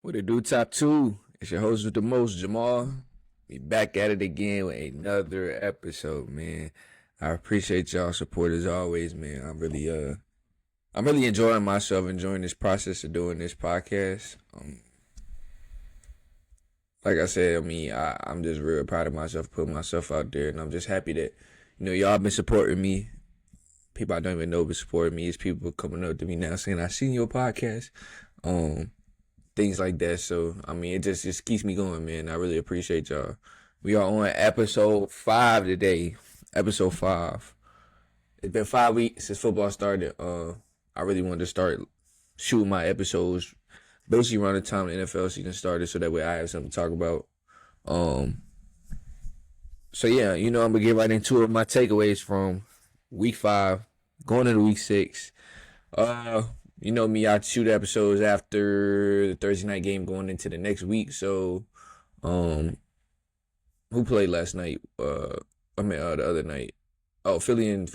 What it do, top two? It's your host with the most, Jamal. We back at it again with another episode, man. I appreciate y'all support as always, man. I'm really enjoying myself, enjoying this process of doing this podcast. Like I said, I'm just real proud of myself, putting myself out there, and I'm just happy that y'all been supporting me. People I don't even know been supporting me. It's people coming up to me now saying, "I seen your podcast." Things like that. So it just keeps me going, man. I really appreciate y'all. We are on episode 5 today. Episode 5. It's been 5 weeks since football started. I really wanted to start shooting my episodes basically around the time the NFL season started, so that way I have something to talk about. So yeah, I'm gonna get right into it. My takeaways from week 5, going into week 6. You know me, I shoot episodes after the Thursday night game going into the next week. So, who played last night? The other night. Oh, Philly and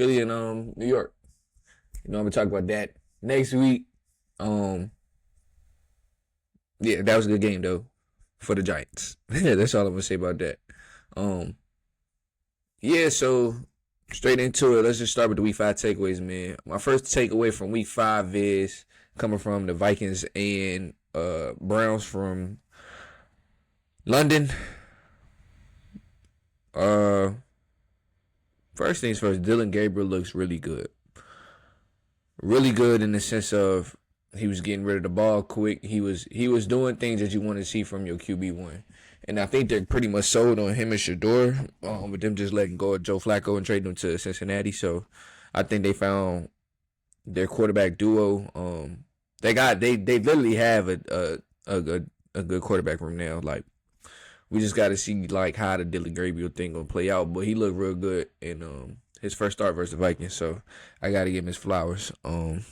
New York. I'm gonna talk about that next week. Yeah, that was a good game though for the Giants. That's all I'm gonna say about that. Yeah, so straight into it. Let's just start with the week 5 takeaways, man. My first takeaway from week 5 is coming from the Vikings and Browns from London. First things first, Dylan Gabriel looks really good. Really good in the sense of he was getting rid of the ball quick. He was doing things that you want to see from your QB1. And I think they're pretty much sold on him and Shador, with them just letting go of Joe Flacco and trading him to Cincinnati. So I think they found their quarterback duo. They literally have a good quarterback room now. Like, we just got to see like how the Dylan Gabriel thing gonna play out. But he looked real good in his first start versus the Vikings. So I got to give him his flowers. My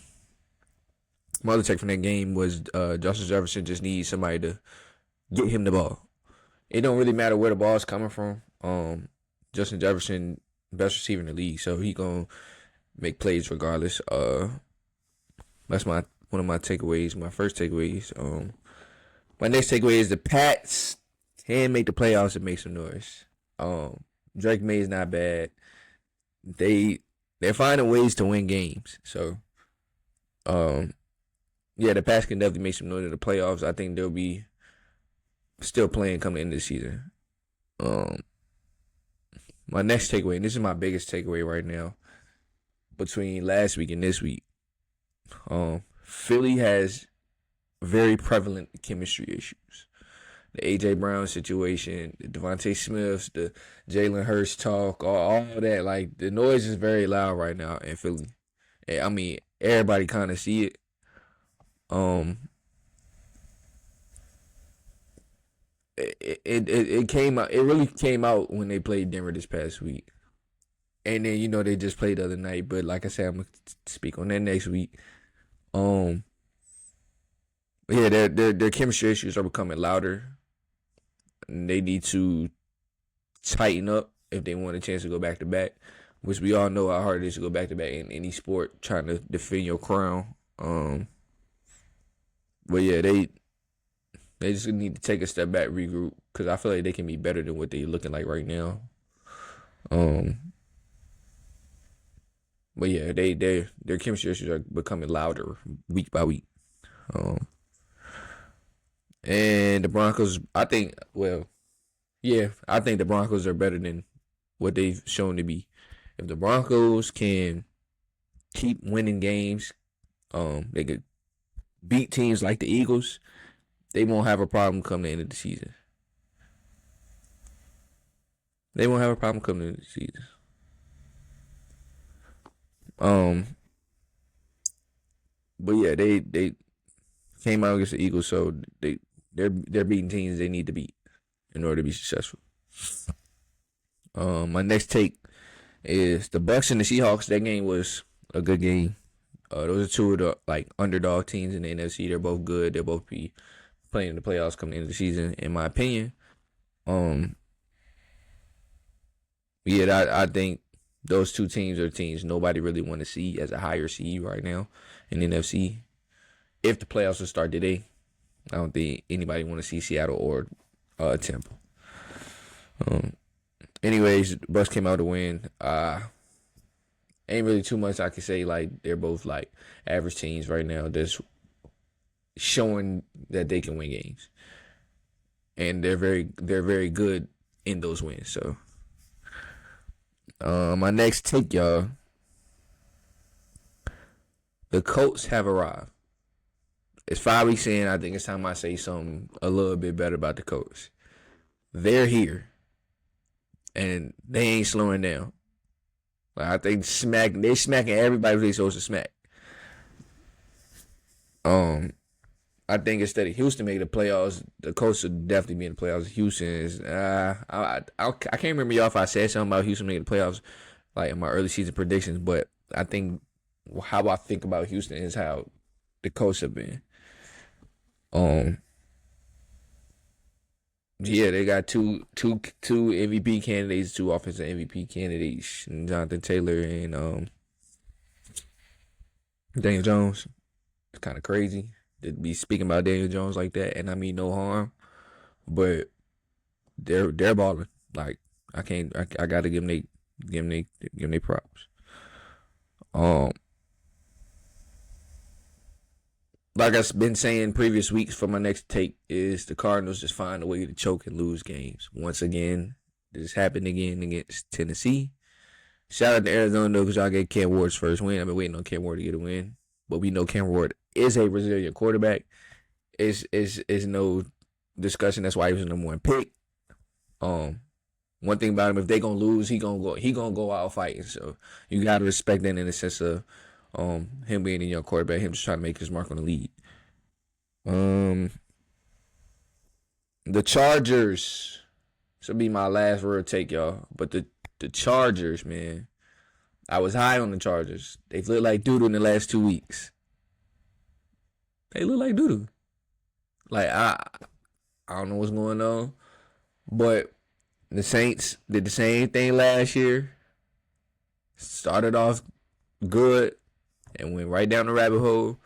other take from that game was Justin Jefferson just needs somebody to get him the ball. It don't really matter where the ball's coming from. Justin Jefferson, best receiver in the league, so he gonna make plays regardless. That's one of my takeaways. My first takeaways. My next takeaway is the Pats can make the playoffs and make some noise. Drake May is not bad. They're finding ways to win games. So, yeah, the Pats can definitely make some noise in the playoffs. I think they'll be still playing coming into the season. My next takeaway, and this is my biggest takeaway right now, between last week and this week, Philly has very prevalent chemistry issues. The A.J. Brown situation, the Devontae Smiths, the Jalen Hurts talk, all that. Like, the noise is very loud right now in Philly. Everybody kind of see it. It came out. It really came out when they played Denver this past week, and then they just played the other night. But like I said, I'm gonna speak on that next week. Yeah, their chemistry issues are becoming louder. And they need to tighten up if they want a chance to go back to back, which we all know how hard it is to go back to back in any sport, trying to defend your crown. But yeah, they just need to take a step back, regroup, because I feel like they can be better than what they're looking like right now. But yeah, their chemistry issues are becoming louder week by week. And the Broncos, I think the Broncos are better than what they've shown to be. If the Broncos can keep winning games, they could beat teams like the Eagles. They won't have a problem come the end of the season. They won't have a problem coming into the season. But yeah, they came out against the Eagles, so they're beating teams they need to beat in order to be successful. My next take is the Bucks and the Seahawks. That game was a good game. Those are two of the underdog teams in the NFC. They're both good. They'll both be playing in the playoffs coming into the season, in my opinion. Yeah, I think those two teams are teams nobody really want to see as a higher seed right now in the NFC. If the playoffs will start today, I don't think anybody want to see Seattle or Tampa. Anyways, Bucks came out to win. Ain't really too much I can say. Like, they're both like average teams right now. That's showing that they can win games, and they're very good in those wins. So, my next take, y'all. The Colts have arrived. It's 5 weeks in. I think it's time I say something a little bit better about the Colts. They're here, and they ain't slowing down. Like, I think they're smacking everybody they're supposed to smack. I think instead of Houston making the playoffs, the Colts should definitely be in the playoffs. Houston is, I can't remember y'all if I said something about Houston making the playoffs, like in my early season predictions, but I think how I think about Houston is how the Colts have been. Yeah, they got two MVP candidates, two offensive MVP candidates, Jonathan Taylor and Daniel Jones. It's kind of crazy to be speaking about Daniel Jones like that, and I mean no harm, but they're balling. Like, I gotta give them they props. Like I've been saying previous weeks, for my next take is the Cardinals just find a way to choke and lose games. Once again, this happened again against Tennessee. Shout out to Arizona, though, because y'all get Cam Ward's first win. I've been waiting on Cam Ward to get a win. But we know Cam Ward is a resilient quarterback. Is no discussion. That's why he was the number one pick. One thing about him, if they gonna lose, he gonna go out fighting. So you gotta respect that in the sense of him being a young quarterback, him just trying to make his mark on the league. The Chargers. This will be my last real take, y'all. But the Chargers, man. I was high on the Chargers. They've looked like doo-doo in the last 2 weeks. They look like doo-doo. Like, I don't know what's going on. But the Saints did the same thing last year. Started off good and went right down the rabbit hole.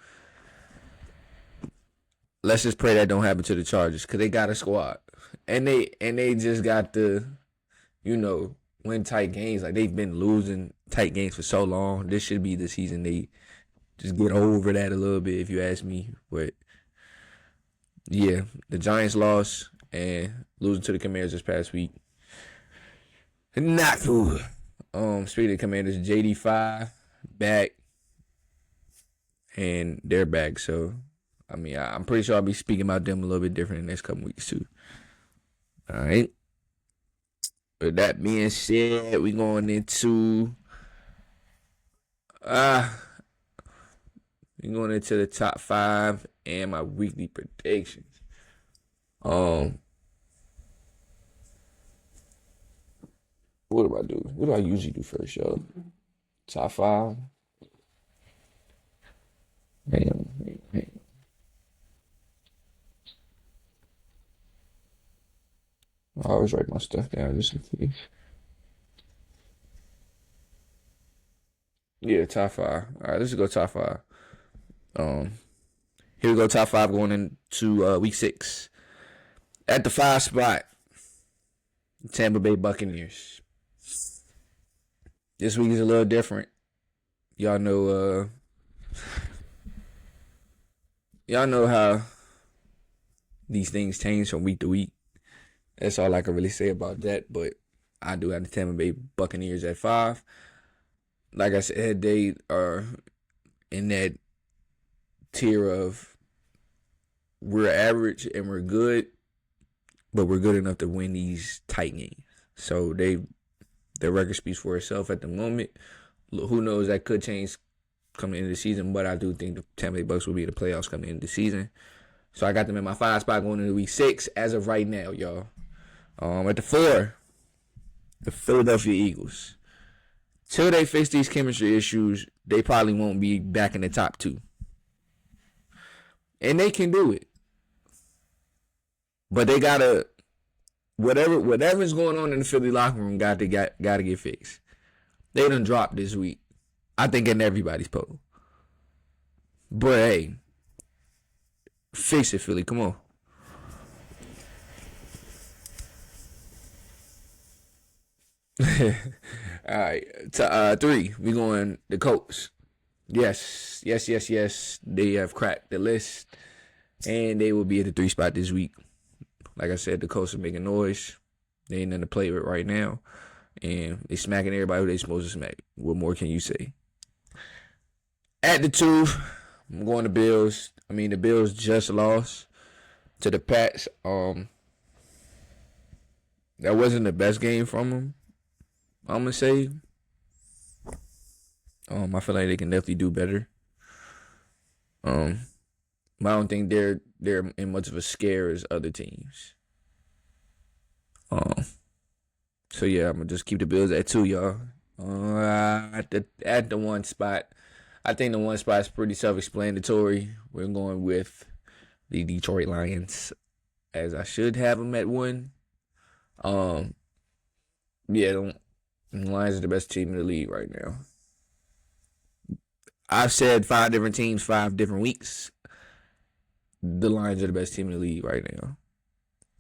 Let's just pray that don't happen to the Chargers, because they got a squad. And they just got to, win tight games. Like, they've been losing tight games for so long. This should be the season they just get over that a little bit, if you ask me. But yeah, the Giants lost and losing to the Commanders this past week. Not cool. Speaking of Commanders, JD5 back, and they're back. So, I mean, I'm pretty sure I'll be speaking about them a little bit different in the next couple weeks too. All right. With that being said, we going into the top 5 and my weekly predictions. What do I do? What do I usually do first, y'all? Top 5. Hang on. I always write my stuff down just in case. Yeah, top 5. All right, let's go top 5. Here we go, top 5 going into week 6. At the 5 spot, Tampa Bay Buccaneers. This week is a little different. Y'all know how these things change from week to week. That's all I can really say about that. But I do have the Tampa Bay Buccaneers at 5. Like I said, they are in that tier of we're average and we're good, but we're good enough to win these tight games. So their record speaks for itself at the moment. Who knows, that could change coming into the season, but I do think the Tampa Bay Bucks will be in the playoffs coming into the season. So I got them in my 5 spot going into week 6 as of right now, y'all. At the 4, the Philadelphia Eagles. Till they fix these chemistry issues, they probably won't be back in the top 2. And they can do it. But they gotta, whatever's going on in the Philly locker room gotta get fixed. They done dropped this week. I think in everybody's poll. But hey, Fix it, Philly. Come on. All right. Three. We going the Colts. Yes, yes, yes, yes. They have cracked the list, and they will be at the 3 spot this week. Like I said, the Colts are making noise. They ain't nothing to play with right now, and they smacking everybody who they supposed to smack. What more can you say? At the 2, I'm going to Bills. I mean, the Bills just lost to the Pats. That wasn't the best game from them. I'm gonna say. I feel like they can definitely do better. But I don't think they're in much of a scare as other teams. So yeah, I'm gonna just keep the Bills at 2, y'all. At the 1 spot, I think the 1 spot is pretty self-explanatory. We're going with the Detroit Lions, as I should have them at 1. Yeah, the Lions are the best team in the league right now. I've said 5 different teams, 5 different weeks. The Lions are the best team in the league right now,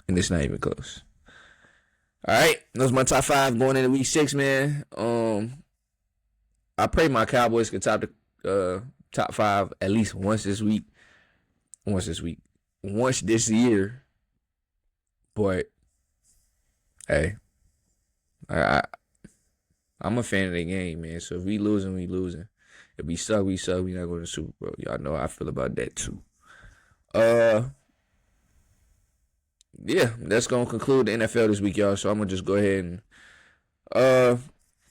and it's not even close. All right, those my top 5 going into week 6, man. I pray my Cowboys can top the top 5 at least once this week. Once this year. But hey, I'm a fan of the game, man. So if we losing, we losing. If we suck, we suck. We not going to Super Bowl. Y'all know how I feel about that too. Yeah, that's gonna conclude the NFL this week, y'all. So I'm gonna just go ahead and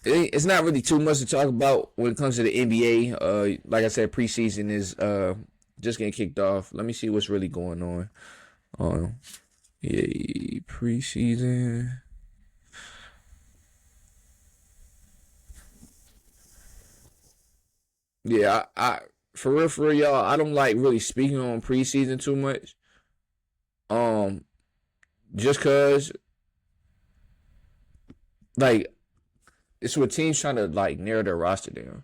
it's not really too much to talk about when it comes to the NBA. Like I said, preseason is just getting kicked off. Let me see what's really going on. Yeah, preseason. Yeah, I for real, y'all. I don't like really speaking on preseason too much. Um, just cause like it's what teams trying to like narrow their roster down.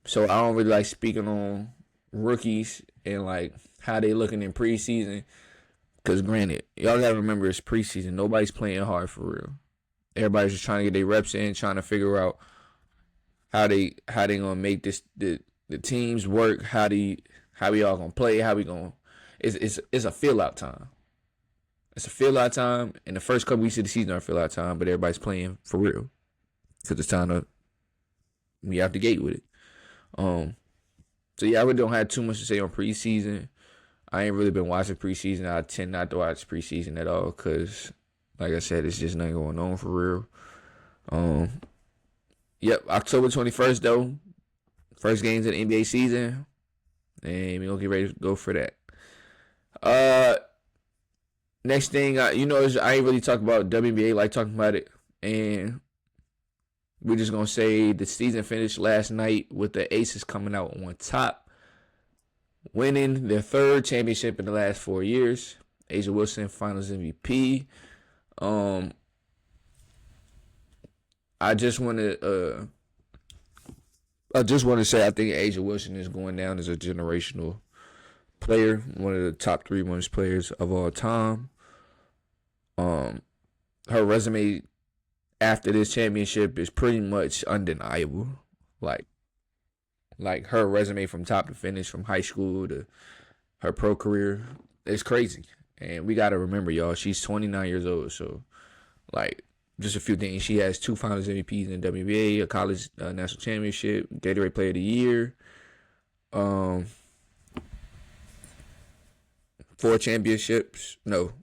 So I don't really like speaking on rookies and like how they looking in preseason. Cause granted, y'all gotta remember it's preseason. Nobody's playing hard for real. Everybody's just trying to get their reps in, trying to figure out how they gonna make the teams work. How we all gonna play? How we gonna? It's a fill out time. It's a fill out time, and the first couple weeks of the season are fill out time. But everybody's playing for real because it's time to we out the gate with it. So yeah, I really don't have too much to say on preseason. I ain't really been watching preseason. I tend not to watch preseason at all because, like I said, it's just nothing going on for real. Yep, October 21st though, first games of the NBA season, and we gonna get ready to go for that. Uh, Next thing, is I ain't really talk about WNBA like talking about it, and we're just gonna say the season finished last night with the Aces coming out on top, winning their 3rd championship in the last 4 years. A'ja Wilson, Finals MVP. I just want to say I think A'ja Wilson is going down as a generational player, one of the top 3 women's players of all time. Her resume after this championship is pretty much undeniable. Like her resume from top to finish, from high school to her pro career, is crazy. And we gotta remember, y'all, she's 29 years old. So, like, just a few things. She has 2 Finals MVPs in WNBA, a college national championship, Gatorade Player of the Year, 4 championships. No,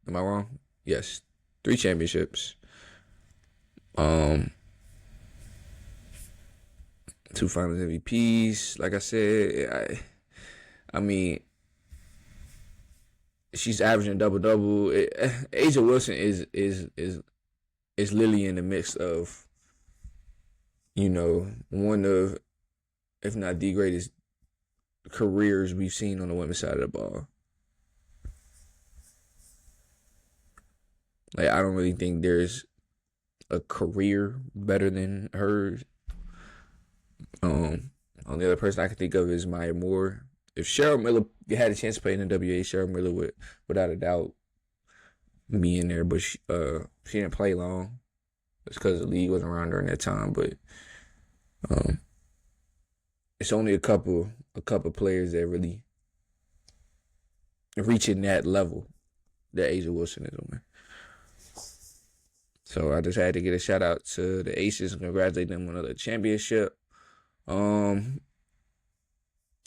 am I wrong? Yes, 3 championships. 2 Finals MVPs. Like I said, I mean, she's averaging double double. A'ja Wilson is literally in the mix of, one of, if not the greatest careers we've seen on the women's side of the ball. Like, I don't really think there's a career better than hers. Only other person I can think of is Maya Moore if Cheryl Miller had a chance to play in the WA, Cheryl Miller would, without a doubt, be in there. But she didn't play long. It's because the league wasn't around during that time. But it's only a couple players that really reaching that level that A'ja Wilson is on. So I just had to get a shout out to the Aces and congratulate them on another championship.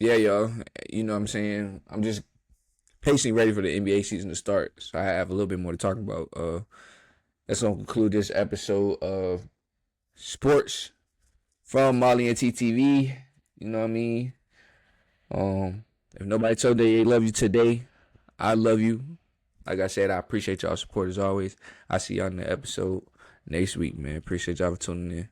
Yeah, y'all. You know what I'm saying? I'm just patiently ready for the NBA season to start. So I have a little bit more to talk about. That's going to conclude this episode of Sports from Molly and TTV. You know what I mean? If nobody told you they love you today, I love you. Like I said, I appreciate y'all support as always. I'll see y'all in the episode next week, man. Appreciate y'all for tuning in.